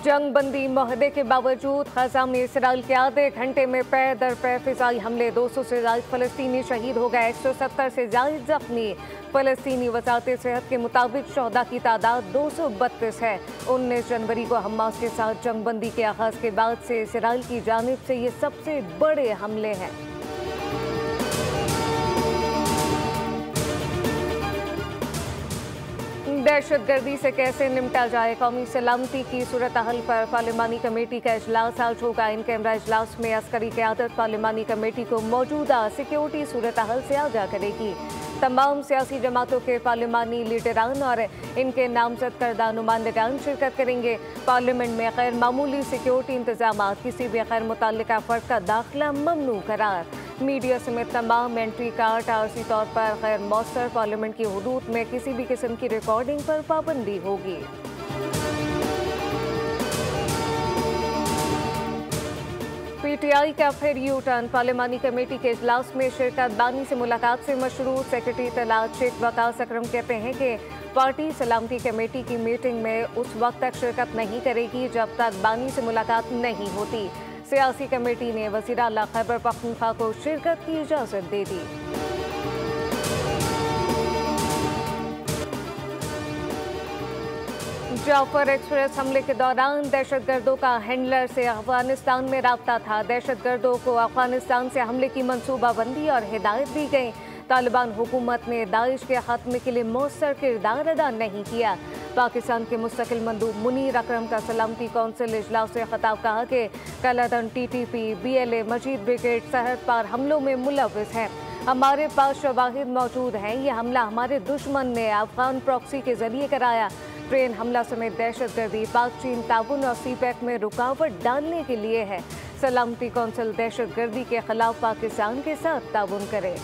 जंगबंदी मुआहदे के बावजूद गजा में इसराइल के आधे घंटे में पै दर पै फिजाई हमले, 200 से ज्यादा फलस्तीनी शहीद हो गए, 170 से ज्यादा जख्मी। फलस्तीनी वजारत सेहत के मुताबिक शहदा की तादाद 232 है। 19 जनवरी को हमास के साथ जंगबंदी के आगाज के बाद से इसराइल की जानिब से ये सबसे बड़े हमले हैं। दहशतगर्दी से कैसे निपटा जाए, कौमी सलामती की सूरत हाल पर पार्लिमानी कमेटी का इजलास आज होगा। इन कैमरा इजलास में अस्करी क़यादत पार्लिमानी कमेटी को मौजूदा सिक्योरिटी सूरत हाल से आगाह करेगी। तमाम सियासी जमातों के पार्लिमानी लीडरान और इनके नामजद करदा नुमाइंदगान शिरकत करेंगे। पार्लियामेंट में गैर मामूली सिक्योरिटी इंतजाम, किसी भी गैर मुतल्लिका फर्द का दाखिला ममनू करार। मीडिया समेत तमाम एंट्री कार्ड आर्जी तौर पर गैर मौसर। पार्लियामेंट की हुदूद में किसी भी किस्म की रिकॉर्डिंग पर पाबंदी होगी। पीटीआई का फिर यू टर्न, पार्लिमानी कमेटी के इजलास में शिरकत, बानी से मुलाकात से मशरूत। सेक्रेटरी इत्तलात शेख वकास अकरम कहते हैं कि पार्टी सलामती कमेटी की मीटिंग में उस वक्त तक शिरकत नहीं करेगी जब तक बानी से मुलाकात नहीं होती। सियासी कमेटी ने वज़ीर आला खैबर पख्तूनख्वा को शिरकत की इजाज़त दे दी। जाफर एक्सप्रेस हमले के दौरान दहशतगर्दों का हैंडलर से अफगानिस्तान में राब्ता था। दहशतगर्दों को अफगानिस्तान से हमले की मनसूबाबंदी और हिदायत दी गई। तालिबान हुकूमत ने दाइश के खात्मे के लिए मौसर किरदार अदा नहीं किया। पाकिस्तान के मुस्तकिल मंदूब मुनीर अकरम का सलामती कौंसिल इजलास से खिताब, कहा कि कलादन TTP BLA मजीद ब्रिगेड सरहद पार हमलों में मुलव्विस है। हमारे पास शवाहिद मौजूद हैं। ये हमला हमारे दुश्मन ने अफगान प्रॉक्सी के जरिए कराया। ट्रेन हमला समेत दहशतगर्दी पाक चीन ताउन और CPEC में रुकावट डालने के लिए है। सलामती कौंसिल दहशतगर्दी के खिलाफ पाकिस्तान के साथ ताउन करे।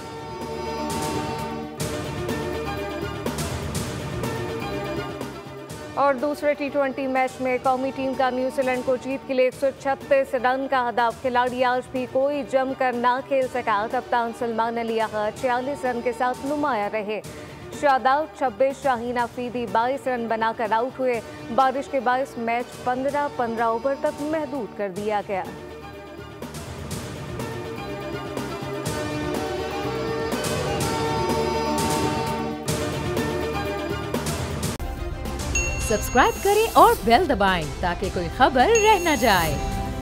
और दूसरे T20 मैच में कौमी टीम का न्यूजीलैंड को जीत के लिए 136 रन का हदफ। खिलाड़ी आज भी कोई जमकर ना खेल सका। कप्तान सलमान अली आगा 46 रन के साथ नुमाया रहे। शादाब 26, शाहीन अफरीदी 22 रन बनाकर आउट हुए। बारिश के बायस मैच 15 ओवर तक महदूद कर दिया गया। सब्सक्राइब करें और बेल दबाएं ताकि कोई खबर रह न जाए।